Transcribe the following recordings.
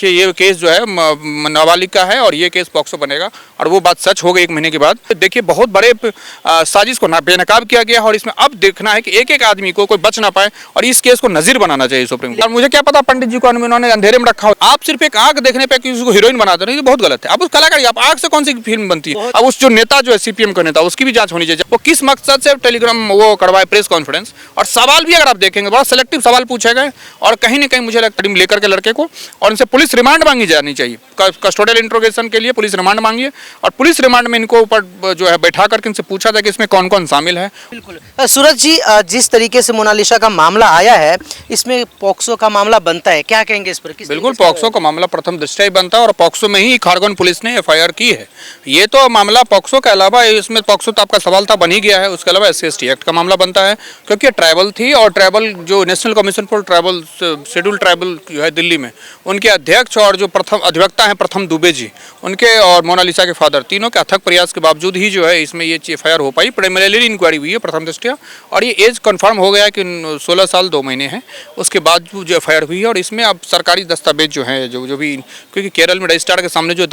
कि ये केस जो है नाबालिग का है और ये केस पॉक्सो बनेगा और वो बात सच हो गई 1 महीने के बाद। देखिए बहुत बड़े साजिश को बेनकाब किया गया और इसमें अब देखना है कि एक एक आदमी को कोई बच ना पाए और इस केस को नजीर बनाना चाहिए सुप्रीम कोर्ट। और मुझे क्या पता पंडित जी को उन्होंने अंधेरे में रखा हो। आप सिर्फ एक आंख देखने पर किसी को हीरोइन बना दे रहे हैं, बहुत गलत है। अब उस कलाकार आप आंख से कौन सी फिल्म बनती है? अब उस जो नेता जो है सीपीएम का नेता, उसकी भी जांच होनी चाहिए। वो किस मकसद से टेलीग्राम वो करवाए प्रेस कॉन्फ्रेंस, और सवाल भी अगर आप देखेंगे बड़ा सिलेक्टिव सवाल पूछे गए और कहीं ना कहीं मुझे लगता है लेकर के लड़के को और उनसे पुलिस रिमांड मांगी जानी चाहिए। कस्टोडियल इंट्रोगेशन के लिए पुलिस रिमांड मांगिए और पुलिस रिमांड में इनको ऊपर जो है बैठा करके इनसे पूछा जाए कि इसमें कौन कौन शामिल है। बिल्कुल सूरज जी, जिस तरीके से मोनालिसा का मामला आया है, इसमें पॉक्सो का मामला बनता है, क्या कहेंगे इस पर? बिल्कुल पॉक्सो का मामला प्रथम दृष्टया ही बनता है और पॉक्सो में ही खारगोन पुलिस ने एफआईआर की है। ये तो मामला पॉक्सो के अलावा, इसमें पॉक्सो तो आपका सवाल था बन ही गया है, उसके अलावा SC/ST एक्ट का मामला बनता है क्योंकि ट्राइबल थी और ट्राइबल जो national commission for tribal schedule tribal जो है दिल्ली में, उनके अध्यक्ष और जो प्रथम अधिवक्ता हैं प्रथम दुबे जी, उनके और मोनालिसा के फादर, तीनों के अथक प्रयास के बावजूद ही जो है इसमें ये एफआईआर हो पाई। प्रिलिमिनरी इंक्वायरी हुई है प्रथम दृष्टया और ये एज कंफर्म हो गया कि 16 साल 2 महीने हैं। उसके बाद जो एफआईआर हुई है और इसमें अब सरकारी दस्तावेज जो है जो भी, क्योंकि केरल में रजिस्ट्रार के सामने जो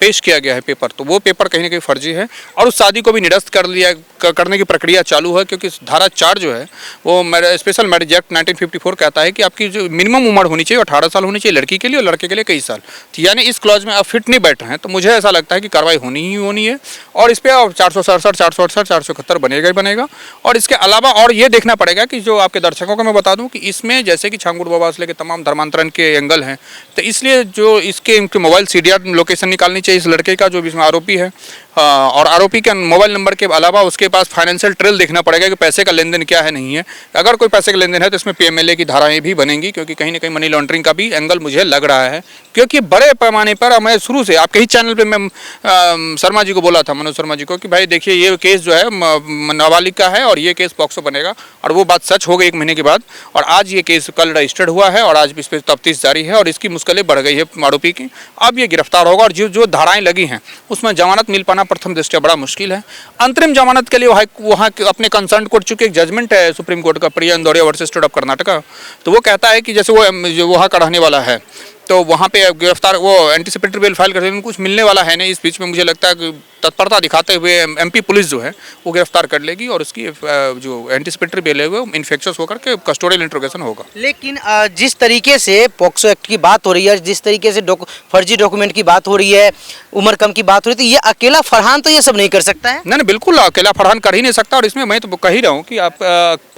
पेश किया गया है पेपर, तो वो पेपर कहीं ना कहीं फर्जी है और उस शादी को भी निरस्त करने की प्रक्रिया चालू है क्योंकि धारा 4 जो है वो स्पेशल मैरिज एक्ट 1954 कहता है कि आपकी जो मिनिमम उम्र होनी चाहिए 18 साल होनी चाहिए लड़की के लिए और लड़के के लिए 21 साल। तो यानी इस क्लॉज में आप फिट नहीं बैठ रहे हैं, तो मुझे ऐसा लगता है कि कार्रवाई होनी ही होनी है और इस पर 467, 468, 471 बनेगा ही बनेगा। और इसके अलावा और ये देखना पड़ेगा कि जो आपके दर्शकों को मैं बता दूं कि इसमें जैसे कि छांगुड़ बाबा से लेकर तमाम धर्मांतरण के एंगल हैं, तो इसलिए जो इनके मोबाइल CDR लोकेशन निकालनी चाहिए इस लड़के का जो इसमें आरोपी है और आरोपी के मोबाइल नंबर के अलावा उसके पास फाइनेंशियल ट्रेल देखना पड़ेगा कि पैसे का लेन देन क्या है नहीं है। अगर कोई पैसे का लेन देन है तो इसमें PMLA की धाराएं भी बनेंगी क्योंकि कहीं ना कहीं मनी लॉन्ड्रिंग का भी एंगल मुझे लग रहा है क्योंकि बड़े पैमाने पर मैं शुरू से आपके ही चैनल पे मैं शर्मा जी को बोला था, मनोज शर्मा जी को, कि भाई देखिए ये केस जो है नाबालिग का है और ये केस पॉक्सो बनेगा और वो बात सच हो गई 1 महीने के बाद और आज ये केस कल रजिस्टर्ड हुआ है और आज इस पर तफ्तीश जारी है और इसकी मुश्किलें बढ़ गई है आरोपी की। अब ये गिरफ्तार होगा और जो धाराएं लगी हैं उसमें जमानत मिल पाना प्रथम दृष्टया बड़ा मुश्किल है। अंतरिम जमानत के लिए वहाँ अपने कंसर्न कोर्ट, चूंकि एक जजमेंट है सुप्रीम कोर्ट का Priya Indoria versus state of Karnataka, तो वो कहता है कि जैसे वो वहाँ का रहने वाला है तो वहाँ पे गिरफ्तार वो एंटीसिपेटरी बेल फाइल करते हैं, कुछ मिलने वाला है नहीं। इस बीच में मुझे लगता है कि तत्परता दिखाते हुए MP पुलिस जो है वो गिरफ्तार कर लेगी और उसकी जो एंटीसिपेटरी बेल है वो इन्फेक्शस होकर के कस्टोडियल इंट्रोगेशन होगा। लेकिन जिस तरीके से पॉक्सो एक्ट की बात हो रही है, जिस तरीके से फर्जी डॉक्यूमेंट की बात हो रही है, उम्र कम की बात हो रही है, तो ये अकेला फरहान तो ये सब नहीं कर सकता है? नहीं, बिल्कुल अकेला फरहान कर ही नहीं सकता और इसमें मैं तो कह ही रहा हूँ कि आप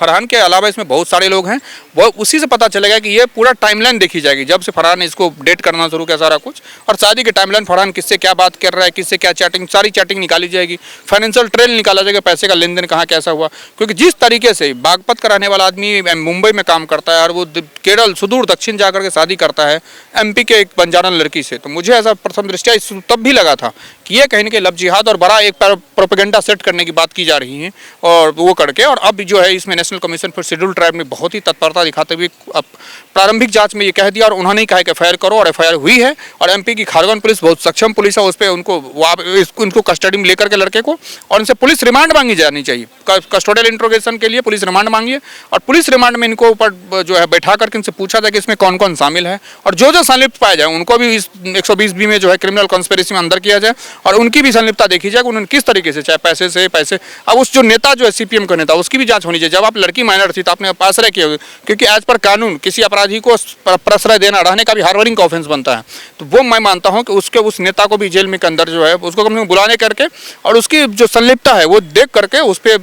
फरहान के अलावा इसमें बहुत सारे लोग हैं। वो उसी से पता चलेगा कि ये पूरा टाइमलाइन देखी जाएगी जब से फरहान ने इसको डेट करना शुरू किया सारा कुछ, और शादी के टाइमलाइन फरहान किससे क्या बात कर रहा है, किससे क्या चैटिंग, सारी चैटिंग निकाली जाएगी, फाइनेंशियल ट्रेल निकाला जाएगा, पैसे का लेन देन कहाँ कैसा हुआ। क्योंकि जिस तरीके से बागपत का रहने वाला आदमी मुंबई में काम करता है और वो केरल सुदूर दक्षिण जाकर के शादी करता है MP के एक बंजारन लड़की से, तो मुझे ऐसा प्रथम दृष्टया तब भी लगा था कि ये कहीं ना कहीं लव जिहाद और बड़ा एक प्रोपेगेंडा सेट करने की बात की जा रही है और वो करके, और अब जो है इसमें national commission for schedule tribe ने बहुत ही तत्परता दिखाते हुए अब प्रारंभिक जांच में ये कह दिया और उन्होंने ही कहा कि FIR करो और FIR हुई है और MP की खारगोन पुलिस बहुत सक्षम पुलिस है, उस पर उनको कस्टडी में लेकर के लड़के को और उनसे पुलिस रिमांड मांगी जानी चाहिए। कस्टोडियल इंट्रोगेशन के लिए पुलिस रिमांड मांगिए और पुलिस रिमांड में इनको ऊपर जो है बैठा करके इनसे पूछा जाए कि इसमें कौन कौन शामिल है और जो संलिप्त पाए जाए उनको भी इस 120B में जो है क्रिमिनल कॉन्स्पिरेसी में अंदर किया जाए और उनकी भी संलिप्तता देखी जाए उन्होंने किस तरीके से, चाहे पैसे। अब उस जो नेता जो है CPM का नेता, उसकी भी जांच होनी चाहिए। जब आप लड़की माइनर थी तो आपने आश्रय किया, क्योंकि एज पर कानून किसी अपराधी को प्रश्रय देना, रहने का भी हार्बरिंग का ऑफेंस बनता है, तो वो मैं मानता हूँ कि उस नेता को भी जेल में के अंदर जो है उसको कम से कम बुलाने करके और उसकी जो संलिप्तता है वो देख करके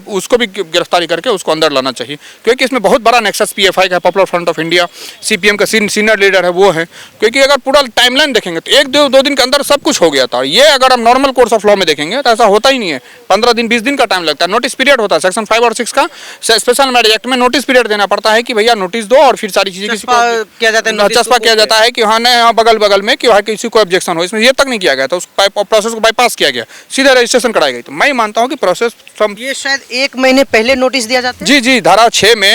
उसको भी गिरफ्तारी करके उसको अंदर लाना चाहिए। क्योंकि इसमें बहुत बड़ा नेक्सस PFI का, popular front of India, CPM का सीनियर लीडर है वो है। क्योंकि अगर पूरा टाइमलाइन देखेंगे तो 1-2 दिन के अंदर सब कुछ हो गया था। ये अगर हम नॉर्मल कोर्स ऑफ लॉ में देखेंगे तो ऐसा होता ही नहीं है, 15 दिन 20 दिन का टाइम लगता है। नोटिस पीरियड होता है, सेक्शन 5 और 6 का स्पेशल मैरिज एक्ट में नोटिस पीरियड देना पड़ता है कि भैया नोटिस दो और फिर सारी चीजें किया जाता है, चस्पा किया जाता है कि हाँ नहीं बगल में कि वहाँ किसी को ऑब्जेक्शन हो। इसमें ये तक नहीं किया गया था, उस प्रोसेस को बाईपास किया गया, सीधा रजिस्ट्रेशन कराई गई। तो मैं मानता हूँ कि प्रोसेस ये शायद 1 महीने पहले नोटिस दिया जाता है। जी धारा 6 में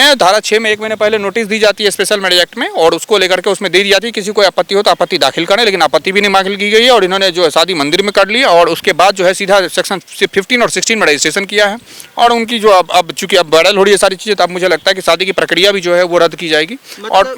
1 महीने पहले नोटिस दी जाती है स्पेशल मैरिज एक्ट में और उसको लेकर के उसमें दे दी जाती है किसी को आपत्ति हो तो आपत्ति दाखिल करें, लेकिन आपत्ति भी नहीं दाखिल की गई है और इन्होंने जो है शादी मंदिर में कर लिया और उसके बाद जो है सीधा सेक्शन 15 और 16 में रजिस्ट्रेशन किया है और उनकी जो अब चूंकि अब वायरल हो रही है सारी चीज़ें, तो अब मुझे लगता है कि शादी की प्रक्रिया भी जो है वो रद्द की जाएगी। और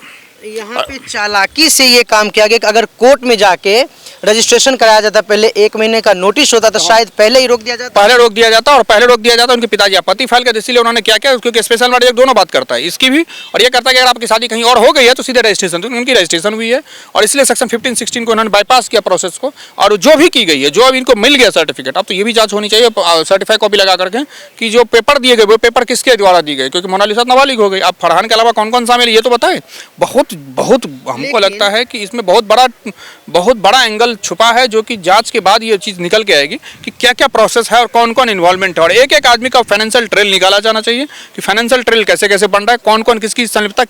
यहाँ पे चालाकी से ये काम किया गया कि अगर कोर्ट में जाके रजिस्ट्रेशन कराया जाता, पहले 1 महीने का नोटिस होता तो शायद पहले ही रोक दिया जाता। पहले रोक दिया जाता और पहले रोक दिया जाता उनके पिताजी आपत्ति फाइल करते, इसलिए उन्होंने क्या किया, क्योंकि स्पेशल मर्जी दोनों बात करता है, इसकी भी और ये करता है कि अगर आपकी शादी कहीं और हो गई है तो सीधे रजिस्ट्रेशन, तो उनकी रजिस्ट्रेशन हुई है और इसलिए सेक्शन 15-16 को उन्होंने बाईपास किया प्रोसेस को। और जो भी की गई है, जो अब इनको मिल गया सर्टिफिकेट, अब तो ये भी जांच होनी चाहिए सर्टिफाई कॉपी लगा करके कि जो पेपर दिए गए वो पेपर किसके द्वारा दी गई, क्योंकि मोनालिसा नाबालिग हो गई। अब फरहान के अलावा कौन कौन शामिल है ये तो बताएं। बहुत बहुत हमको लगता है कि इसमें बहुत बड़ा एंगल छुपा है, जो कि जांच के बाद ये चीज़ निकल के आएगी कि क्या क्या प्रोसेस है और कौन कौन इन्वॉल्वमेंट है। और एक एक आदमी का फाइनेंशियल ट्रेल निकाला जाना चाहिए कि फाइनेंशियल ट्रेल कैसे कैसे बन रहा है, कौन कौन किसकी संलिप्तता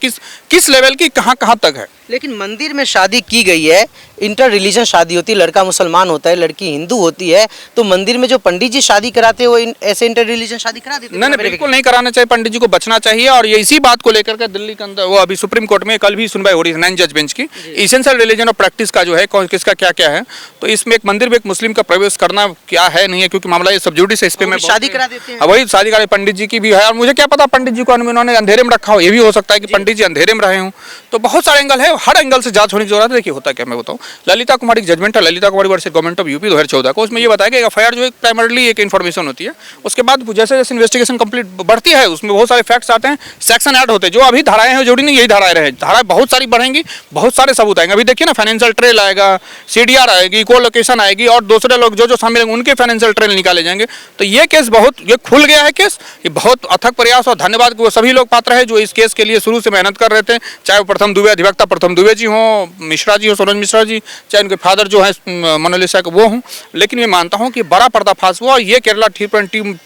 किस लेवल की कहाँ तक है। लेकिन मंदिर में शादी की गई है, इंटर रिलीजन शादी होती है, लड़का मुसलमान होता है, लड़की हिंदू होती है, तो मंदिर में जो पंडित जी शादी कराते हैं वो ऐसे इंटर रिलीजन शादी करा देते हैं? नहीं, बिल्कुल नहीं कराना चाहिए, पंडित जी को बचना चाहिए। और ये इसी बात को लेकर के दिल्ली के अंदर वो अभी सुप्रीम कोर्ट में कल भी सुनवाई हो रही है 9 जज बेंच की, इसेंशियल रिलीजन और प्रैक्टिस का जो है कौन किसका क्या क्या है। तो इसमें एक मंदिर में एक मुस्लिम का प्रवेश करना क्या है नहीं है, क्योंकि मामला ये सब्जुडिस है, इस पे मैं शादी करा देते हैं। वही शादी करा, पंडित जी की भी है और मुझे क्या पता पंडित जी को उन्होंने अंधेरे में रखा हो, ये भी हो सकता है कि पंडित जी अंधेरे में रहे हों। तो बहुत सारे एंगल है, हर एंगल से जांच होने की जरूरत है। देखिए होता क्या मैं बताऊं, ललिता कुमारी की जजमेंट है, ललिता कुमारी वर्सेस गवर्नमेंट ऑफ यूपी 2014 को, उसमें ये बताया कि एफआईआर जो एक प्राइमरली एक इन्फॉर्मेशन होती है, उसके बाद जैसे जैसे इन्वेस्टिगेशन कंप्लीट बढ़ती है उसमें बहुत सारे फैक्ट्स आते हैं, सेक्शन ऐड होते हैं, जो अभी धाराएं हैं जोड़ी नहीं, यही धाराएं रहे, धाराएं बहुत सारी बढ़ेंगी, बहुत सारे सबूत आएंगे। अभी देखिए ना, फाइनेंशियल ट्रेल आएगा, सीडीआर आएगी, को लोकेशन आएगी और दूसरे लोग जो शामिल हैं उनके फाइनेंशियल ट्रेल निकाले जाएंगे। तो ये केस ये खुल गया है केस, ये बहुत अथक प्रयास और धन्यवाद वो सभी लोग पात्र है जो इस केस के लिए शुरू से मेहनत कर रहे थे, चाहे वो प्रथम दुबे अधिवक्ता प्रथम दुबे जी हों, मिश्रा जी हो, सरोज मिश्रा जी, चाहे उनके फादर जो है मोनालिसा के वो हूँ। लेकिन मैं मानता हूँ कि बड़ा पर्दाफाश हुआ और ये केरला 3.3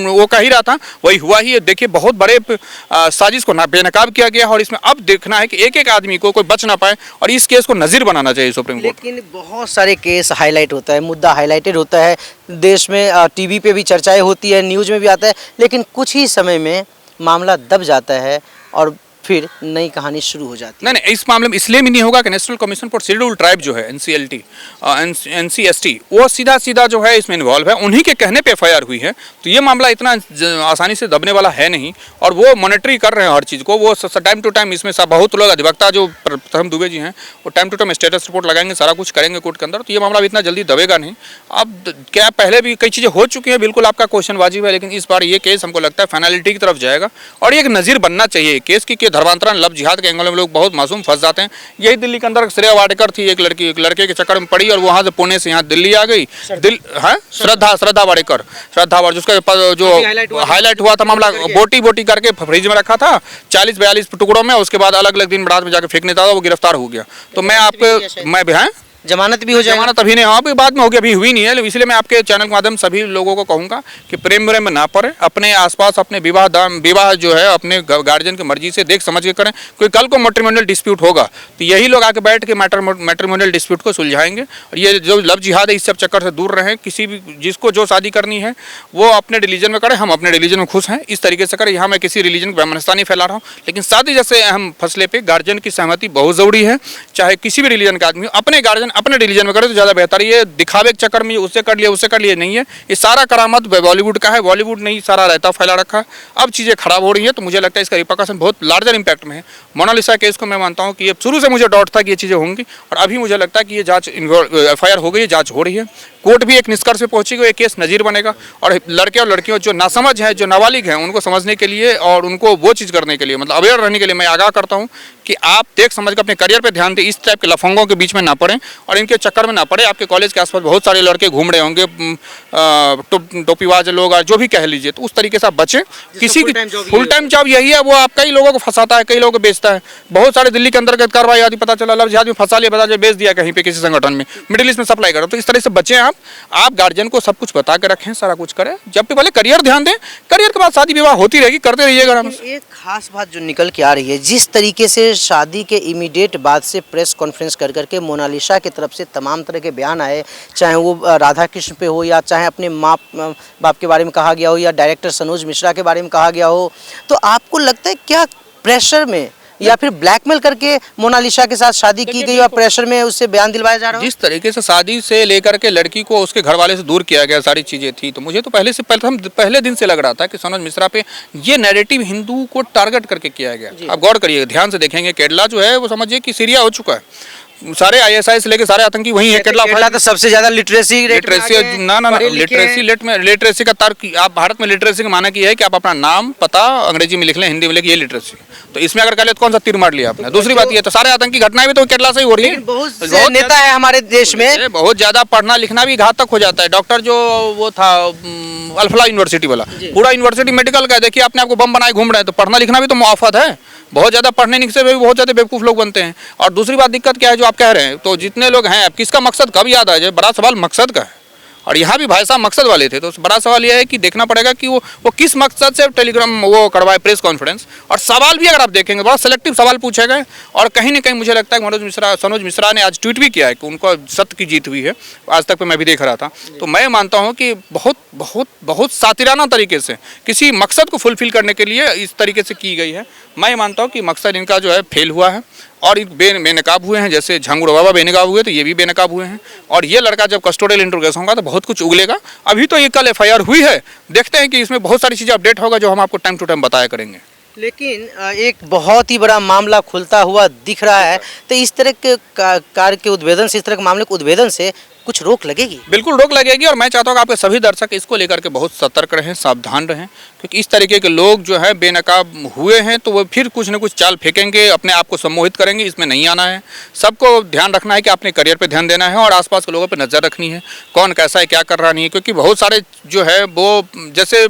वो कह ही रहा था वही हुआ ही है। देखिए बहुत बड़े साजिश को बेनकाब किया गया और इसमें अब देखना है कि एक एक आदमी को कोई बच ना पाए और इस केस को नज़ीर बनाना चाहिए सुप्रीम कोर्ट। लेकिन बहुत सारे केस हाईलाइट होता है, मुद्दा हाईलाइटेड होता है, देश में टीवी पे भी चर्चाएं होती है, न्यूज़ में भी आता है, लेकिन कुछ ही समय में मामला दब जाता है और फिर नई कहानी शुरू हो जाती है। नहीं, इस मामले में इसलिए भी नहीं होगा कि national commission for scheduled tribe जो है NCST वो सीधा जो है इसमें इन्वॉल्व है, उन्हीं के कहने पे एफआईआर हुई है। तो ये मामला इतना आसानी से दबने वाला है नहीं और वो मॉनिटरी कर रहे हैं हर चीज़ को, वो टाइम टू टाइम इसमें बहुत लोग अधिवक्ता जो प्रथम दुबे जी हैं वो time to time status report लगाएंगे, सारा कुछ करेंगे कोर्ट के अंदर। तो ये मामला इतना जल्दी दबेगा नहीं। अब क्या पहले भी कई चीज़ें हो चुकी हैं, बिल्कुल आपका क्वेश्चन वाजिब है, लेकिन इस बार ये केस हमको लगता है फाइनलिटी की तरफ जाएगा और ये एक नज़ीर बनना चाहिए केस की धर्मांतरण लव जिहाद के एंगल में लोग बहुत मासूम फंस जाते हैं। यही दिल्ली के अंदर श्रेया वाडेकर थी, एक लड़के के चक्कर में पड़ी और वहाँ से पुणे से यहाँ दिल्ली आ गई। श्रद्धा वाडेकर जिसका जो हाईलाइट हुआ था मामला, बोटी करके फ्रिज में रखा था 40-42 टुकड़ों में, उसके बाद अलग अलग दिन रात में जाकर फेंकने था, वो गिरफ्तार हो गया। तो मैं जमानत भी हो जाए, जमानत अभी नहीं, हाँ अभी बाद में होगी, अभी हुई नहीं है। इसलिए मैं आपके चैनल के माध्यम सभी लोगों को कहूँगा कि प्रेम में ना पड़े, अपने आसपास अपने विवाह जो है अपने गार्जियन की मर्जी से देख समझ के करें। कोई कल को मैट्रिमोनियल डिस्प्यूट होगा तो यही लोग आके बैठ के मैट्रिमोनियल डिस्प्यूट को सुलझाएंगे। और ये जो लव जिहाद है इस सब चक्कर से दूर रहें। किसी भी जिसको जो शादी करनी है वो अपने रिलीजन में करे, हम अपने रिलीजन में खुश हैं, इस तरीके से करें। यहाँ मैं किसी रिलीजन की वैमनस्यता नहीं फैला रहा हूँ, लेकिन शादी जैसे अहम फैसले पे गार्जियन की सहमति बहुत ज़रूरी है। चाहे किसी भी रिलीजन का आदमी अपने गार्जियन अपने रिलीजन में करे तो ज़्यादा बेहतर है। ये दिखावे के चक्कर में उससे कर लिया नहीं है, ये सारा करामत बॉलीवुड का है, बॉलीवुड नहीं सारा रहता फैला रखा है। अब चीज़ें खराब हो रही है तो मुझे लगता है इसका रिपरकशन बहुत लार्जर इम्पैक्ट में है। मोनालिसा केस को मैं मानता हूँ कि ये शुरू से मुझे डाउट था कि ये चीज़ें होंगी और अभी मुझे लगता है कि ये जांच एफआईआर हो गई है, जांच हो रही है, कोर्ट भी एक निष्कर्ष पे पहुंचेगी, ये केस नज़ीर बनेगा। और लड़के और लड़कियों जो नासमझ हैं, जो नाबालिग हैं, उनको समझने के लिए और उनको वो चीज़ करने के लिए मतलब अवेयर रहने के लिए मैं आगाह करता हूँ कि आप देख समझ कर अपने करियर पे ध्यान दें, इस टाइप के लफंगों के बीच में ना पड़ें और इनके चक्कर में ना पड़े। आपके कॉलेज के आसपास बहुत सारे लड़के घूम रहे होंगे, टोपीबाज लोग जो भी कह लीजिए, तो उस तरीके से आप बचें। किसी की फुल टाइम जॉब यही है, वो आप कई लोगों को फंसाता है, कई लोगों को बेचता है। बहुत सारे दिल्ली के अंतर्गत कार्रवाई आदि पता चला, लव जिहाद में फंसा लिया, बेच दिया कहीं पे किसी संगठन में, मिडिल ईस्ट में सप्लाई करो। तो इस तरह से बचें आप गार्जियन को सब कुछ बता के रखें, सारा कुछ करें। जब भी पहले करियर ध्यान दें, करियर के बाद शादी विवाह होती रहेगी, करते रहिएगा। एक खास बात जो निकल के आ रही है, जिस तरीके से शादी के इमीडिएट बाद से प्रेस कॉन्फ्रेंस कर करके मोनालिसा की तरफ से तमाम तरह के बयान आए, चाहे वो राधा कृष्ण पे हो या चाहे अपने माँ बाप के बारे में कहा गया हो या डायरेक्टर सरोज मिश्रा के बारे में कहा गया हो, तो आपको लगता है क्या प्रेशर में या फिर ब्लैकमेल करके मोनालिसा के साथ शादी की गई और प्रेशर में उससे बयान दिलवाया जा रहा हो? जिस तरीके से शादी से लेकर के लड़की को उसके घर वाले से दूर किया गया, सारी चीज़ें थी, तो मुझे तो पहले दिन से लग रहा था कि सनोज मिश्रा पे ये नैरेटिव हिंदू को टारगेट करके किया गया। आप गौर करिए, ध्यान से देखेंगे, केरला जो है वो समझिए कि सीरिया हो चुका है। सारे आईएसआई से लेके सारे आतंकी वही है। केरला तो सबसे ज्यादा लिटरेसी लिटरेसी का तर्क, आप भारत में लिटरेसी का माना की है कि आप अपना नाम पता अंग्रेजी में लिख लें, हिंदी में लिख, ये लिटरेसी। तो इसमें अगर कर ले तो कौन सा तीर मार लिया आपने। दूसरी बात ये, तो सारे आतंकी घटनाएं भी तो केरला से ही हो रही है। बहुत से नेता है हमारे देश में, बहुत ज्यादा पढ़ना लिखना भी घातक हो जाता है। डॉक्टर जो वो था अल्फला यूनिवर्सिटी वाला, पूरा यूनिवर्सिटी मेडिकल का, देखिए अपने आपको बम बनाए घूम रहे हैं, तो पढ़ना लिखना भी तो मुआफत है। बहुत ज़्यादा पढ़ने लिखने से भी बहुत ज़्यादा बेवकूफ़ लोग बनते हैं। और दूसरी बात दिक्कत क्या है जो आप कह रहे हैं, तो जितने लोग हैं, अब किसका मकसद कब याद आ जाए, बड़ा सवाल मकसद का है। और यहाँ भी भाई साहब मकसद वाले थे, तो बड़ा सवाल यह है कि देखना पड़ेगा कि वो किस मकसद से टेलीग्राम वो करवाए प्रेस कॉन्फ्रेंस। और सवाल भी अगर आप देखेंगे बड़ा सेलेक्टिव सवाल पूछे गए, और कहीं ना कहीं मुझे लगता है कि सनोज मिश्रा ने आज ट्वीट भी किया है कि उनको सत्य की जीत हुई है। आज तक पे मैं भी देख रहा था, तो मैं मानता हूँ कि बहुत बहुत बहुत सातिराना तरीके से किसी मकसद को फुलफिल करने के लिए इस तरीके से की गई है। मैं मानता हूँ कि मकसद इनका जो है फेल हुआ है, और बेनकाब हुए हैं। जैसे झांगुड़ बाबा बेनकाब हुए, तो ये भी बेनकाब हुए हैं। और ये लड़का जब कस्टोडियल इंट्रोगेशन होगा तो बहुत कुछ उगलेगा। अभी तो ये कल एफआईआर हुई है, देखते हैं कि इसमें बहुत सारी चीज़ें अपडेट होगा जो हम आपको टाइम टू टाइम बताया करेंगे। लेकिन एक बहुत ही बड़ा मामला खुलता हुआ दिख रहा है, तो इस तरह के कार्य के उद्भेदन से, इस तरह के मामले के उद्भेदन से कुछ रोक लगेगी? बिल्कुल रोक लगेगी। और मैं चाहता हूँ कि आपके सभी दर्शक इसको लेकर के बहुत सतर्क रहें, सावधान रहें, क्योंकि इस तरीके के लोग जो है बेनकाब हुए हैं तो वो फिर कुछ न कुछ चाल फेंकेंगे, अपने आप को सम्मोहित करेंगे। इसमें नहीं आना है। सबको ध्यान रखना है कि अपने करियर पे ध्यान देना है और आसपास के लोगों पे नज़र रखनी है, कौन कैसा है क्या कर रहा नहीं है। क्योंकि बहुत सारे जो है वो, जैसे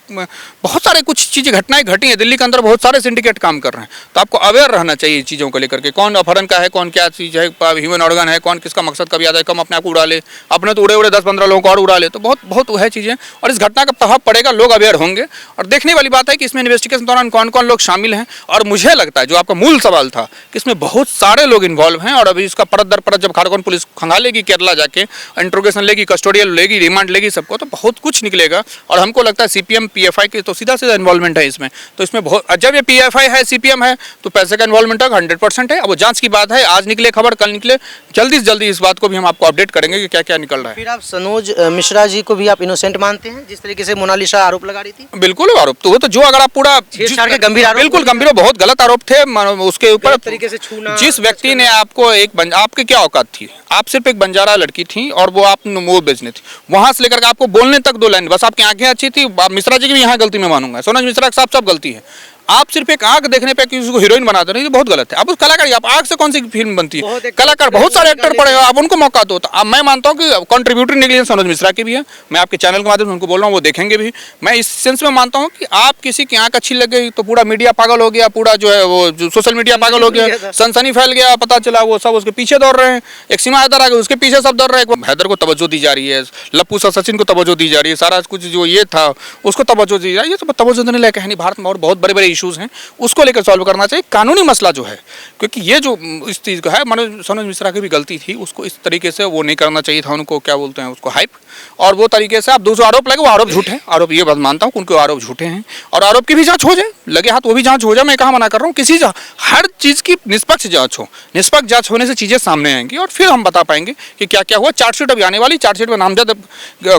बहुत सारे कुछ चीज़ें घटनाएं घटी हैं दिल्ली के अंदर, बहुत सारे सिंडिकेट काम कर रहे हैं। तो आपको अवेयर रहना चाहिए चीज़ों को लेकर के, कौन अपहरण का है, कौन क्या चीज़ है, ह्यूमन ऑर्गन है, कौन किसका मकसद कब याद है, कम अपने आप को उड़ा ले, अपने तो उड़े 10-15 लोगों को और उड़ा ले। तो बहुत बहुत वह चीज़ें, और इस घटना का प्रभाव पड़ेगा, लोग अवेयर होंगे। और देखने वाली बात है कि इसमें इन्वेस्टिगेशन दौरान कौन कौन लोग शामिल हैं। और मुझे लगता है जो आपका मूल सवाल था कि इसमें बहुत सारे लोग इन्वॉल्व हैं, और अभी इसका परत दर परत जब खारगोन पुलिस खंगालेगी, केरला जाके इंट्रोगेशन लेगी, कस्टोडियल लेगी, रिमांड लेगी सबको, तो बहुत कुछ निकलेगा। और हमको लगता है सीपीएम पीएफआई की तो सीधा इन्वॉल्वमेंट है इसमें। तो इसमें बहुत, जब ये पीएफआई है, सीपीएम है, तो पैसे का इन्वॉल्वमेंट 100% है। अब वो जांच की बात है, आज निकले खबर, कल निकले, जल्दी से जल्दी इस बात को भी हम आपको अपडेट करेंगे कि क्या क्या निकल रहा है। फिर आप सनोज मिश्रा जी को भी आप इनोसेंट मानते हैं, जिस तरीके से मोनालिसा आरोप लगा रही थी? बिल्कुल आरोप तो वो तो, जो अगर आप पूरा छेड़छाड़ के गंभीर आरोप, बिल्कुल गंभीर, बहुत गलत आरोप थे उसके ऊपर। तरीके से छूना, जिस व्यक्ति ने आपको आपके क्या औकात थी, आप सिर्फ एक बंजारा लड़की थी और वो आप मोह बेचने थी, वहां से लेकर आपको बोलने तक 2 लाइन, बस आपकी आंखें अच्छी थी। मिश्रा जी की भी यहाँ गलती में मानूंगा, सनोज मिश्रा के साथ सब गलती है। आप सिर्फ एक आंख देखने पे किसी को हीरोइन बना दे रहे हैं, बहुत गलत है। अब उस कलाकार, आप आंख से कौन सी फिल्म बनती है, कलाकार बहुत सारे एक्टर पड़े हो, आप उनको मौका दो। तो अब मैं मानता हूँ कि कंट्रीब्यूटरी नेगलिजेंस सनोज मिश्रा की भी है। मैं आपके चैनल के माध्यम से उनको बोल रहा हूँ, वो देखेंगे भी। मैं इस सेंस में मानता हूँ कि आप किसी की आंख अच्छी लग गई तो पूरा मीडिया पागल हो गया, पूरा जो है वो जो सोशल मीडिया पागल हो गया, सनसनी फैल गया, पता चला वो सब उसके पीछे दौड़ रहे हैं। एक सीमा हैदर आ गई, उसके पीछे सब दौड़ रहे हैं। हैदर को तवज्जो दी जा रही है, लप्पू सचिन को तवज्जो दी जा रही है, सारा कुछ जो ये था उसको तवज्जो दी जा रही है। ये सब तवज्जो देने लायक है नहीं। भारत में और बहुत बड़े बड़े इशूज़ हैं, उसको लेकर सॉल्व करना चाहिए। कानूनी मसला जो है, क्योंकि ये जो इस चीज़ का है, सनोज मिश्रा की भी गलती थी, उसको इस तरीके से वो नहीं करना चाहिए था। उनको क्या बोलते हैं, उसको हाइप, और वो तरीके से आप दूसरे आरोप लगे, वो आरोप झूठे आरोप, ये बात मानता हूँ उनके आरोप झूठे हैं। और आरोप की भी जांच हो जाए, लगे हाथ वो भी जांच हो जाए। मैं कहाँ मना कर रहा हूँ, किसी हर चीज़ की निष्पक्ष जांच हो। निष्पक्ष जांच होने से चीज़ें सामने आएंगी और फिर हम बता पाएंगे कि क्या क्या हुआ। चार्जशीट अभी आने वाली, चार्जशीट में नामजद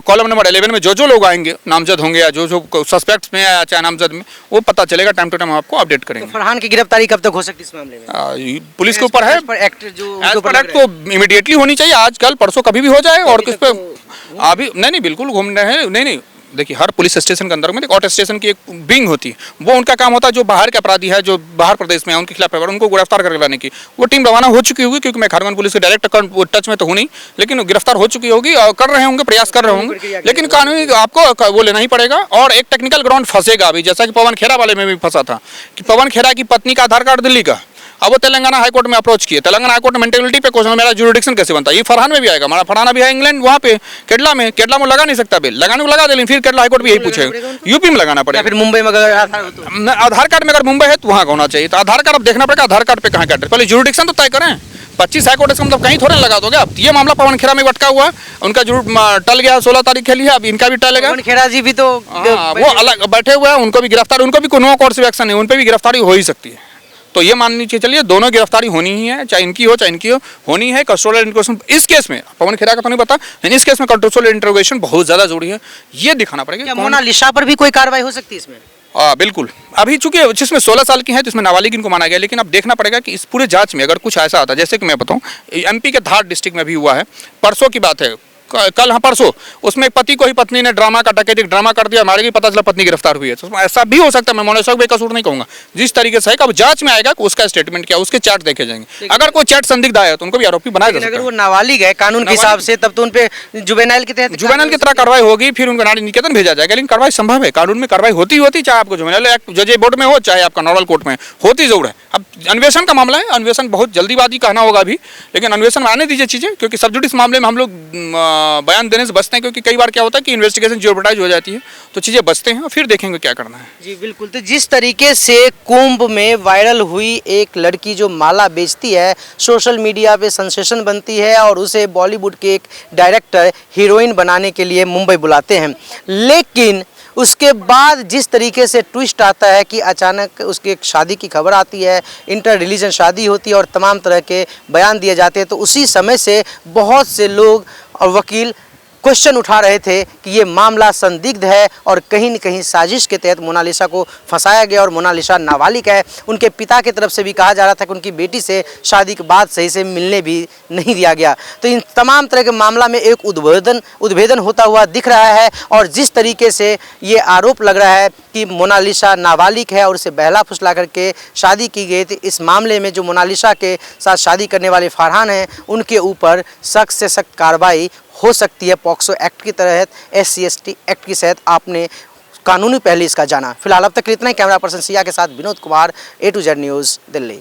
कॉलम नंबर 11 में जो लोग आएंगे नामजद होंगे, या जो सस्पेक्ट्स में या चाहे नामजद में, वो पता चलेगा। टाइम टू टाइम आपको अपडेट करेंगे। तो फरहान की गिरफ्तारी कब तक हो सकती है इस मामले में? पुलिस के ऊपर है, एक्ट एक्ट तो इमीडिएटली होनी चाहिए, आज कल परसों कभी भी हो जाए। और किस पे अभी नहीं बिल्कुल घूम रहे हैं, नहीं देखिए, हर पुलिस स्टेशन के अंदर में एक आउट स्टेशन की एक विंग होती है, वो उनका काम होता है। जो बाहर के अपराधी है, जो बाहर प्रदेश में है, उनके खिलाफ उनको गिरफ्तार करके लाने की वो टीम रवाना हो चुकी होगी। क्योंकि मैं खारगोन पुलिस के डायरेक्ट टच में तो हूँ नहीं, लेकिन गिरफ्तार हो चुकी होगी और कर रहे होंगे, प्रयास कर रहे होंगे। लेकिन कानूनी आपको वो लेना ही पड़ेगा। और एक टेक्निकल ग्राउंड फंसेगा अभी, जैसा कि पवन खेरा वाले में भी फंसा था कि पवन खेरा की पत्नी का आधार कार्ड दिल्ली का, अब वो तेलंगाना हाईकोर्ट में अप्रोच किए। तेलंगाना हाईकोर्ट में मेंटेलिटी पे क्वेश्चन, मेरा जुरिडिक्शन कैसे बनता है। ये फरहान में भी आएगा, हमारा फरहान भी है इंग्लैंड, वहाँ पे केरला में लगा नहीं सकता बिल, लगाने को लगा दे, लेकिन फिर केरला हाईकोर्ट भी यही पूछेगा, यूपी में लगाना पड़ेगा। फिर मुंबई में अगर आधार कार्ड में अगर मुंबई है तो वहाँ होना चाहिए। तो आधार कार्ड अब देखना पड़ेगा, आधार कार्ड पे कहाँ का एड्रेस, पहले जुरिडिक्शन तो तय करें। 25 हाईकोर्ट इसका मतलब कहीं थोड़े लगा दोगे आप। ये मामला पवन खेरा में अटका हुआ, उनका जरूर टल गया, 16 तारीख के लिए, अब इनका भी टलेगा। पवन खेरा जी भी तो वो अलग बैठे हुए हैं, उनको भी गिरफ्तार, उनको भी कोई नो कोर्स ऑफ एक्शन है, उन पर भी गिरफ्तारी हो ही सकती है। तो ये मान लीजिए चलिए दोनों गिरफ्तारी होनी ही है, चाहे इनकी हो चाहे इनकी हो, होनी है। कस्टोडियल इंट्रोगेशन इस केस में, पवन खेरा का तो नहीं पता, लेकिन इस केस में कस्टोडियल इंट्रोगेशन बहुत ज़्यादा जरूरी है। ये दिखाना पड़ेगा। क्या मोनालिसा पर भी कोई कार्रवाई हो सकती है इसमें? बिल्कुल। अभी चूंकि जिसमें 16 साल की है तो इसमें नाबालिग इनको माना गया, लेकिन अब देखना पड़ेगा कि इस पूरे जांच में अगर कुछ ऐसा आता है, जैसे कि मैं बताऊं एमपी के धार डिस्ट्रिक्ट में भी हुआ है, परसों की बात है, कल हाँ परसों, उसमें एक पति को ही पत्नी ने ड्रामा का डकैती ड्रामा कर दिया, मारेगी, पता चला पत्नी गिरफ्तार हुई है। तो ऐसा भी हो सकता है, मैं मोनालिसा को बेकसूर नहीं कहूंगा। जिस तरीके से है अब जांच में आएगा कि उसका स्टेटमेंट क्या, उसके चैट देखे जाएंगे। अगर कोई चैट संदिग्ध आया तो उनको भी आरोपी बनाया जा सकता है। अगर वो नाबालिग है कानून के हिसाब से, तब तो उन पे जुवेनाइल के तहत जुवेनाइल की तरह कार्रवाई होगी, फिर उनको नारी निकेतन भेजा जाएगा। लेकिन कार्रवाई संभव है, कानून में कार्रवाई होती, चाहे आपको जुवेनाइल एक्ट जज बोर्ड में हो, चाहे आपका नॉर्मल कोर्ट में होती जरूर है। अब अन्वेषण का मामला है, अन्वेषण बहुत जल्दीबाजी कहना होगा अभी, लेकिन अन्वेषण में आने दीजिए चीजें, क्योंकि सब जुडिस मामले में हम लोग बयान देने से बचते हैं, क्योंकि कई बार क्या होता है कि इन्वेस्टिगेशन जियोपर्टाइज हो जाती है, तो चीजें बचते हैं, फिर देखेंगे क्या करना है। जी बिल्कुल। तो जिस तरीके से कुंभ में वायरल हुई एक लड़की जो माला बेचती है, सोशल मीडिया पे सेंसेशन बनती है और उसे बॉलीवुड के एक डायरेक्टर हीरोइन बनाने के लिए मुंबई बुलाते हैं, लेकिन उसके बाद जिस तरीके से ट्विस्ट आता है कि अचानक उसकी एक शादी की खबर आती है, इंटर रिलीजन शादी होती है और तमाम तरह के बयान दिए जाते हैं, तो उसी समय से बहुत से लोग और वकील क्वेश्चन उठा रहे थे कि ये मामला संदिग्ध है और कहीं न कहीं साजिश के तहत मोनालिसा को फंसाया गया और मोनालिसा नाबालिग है। उनके पिता की तरफ से भी कहा जा रहा था कि उनकी बेटी से शादी के बाद सही से मिलने भी नहीं दिया गया। तो इन तमाम तरह के मामला में एक उद्भेदन होता हुआ दिख रहा है और जिस तरीके से ये आरोप लग रहा है कि मोनालिसा नाबालिग है और उसे बहला फुसला करके शादी की गई थी, इस मामले में जो मोनालिसा के साथ शादी करने वाले फरहान हैं उनके ऊपर सख्त से सख्त कार्रवाई हो सकती है। पॉक्सो एक्ट की तहत, SC/ST एक्ट की तहत आपने कानूनी पहलू इसका जाना। फिलहाल अब तक इतना ही। कैमरा पर्सन सिया के साथ Vinod Kumar, A to Z news, Delhi.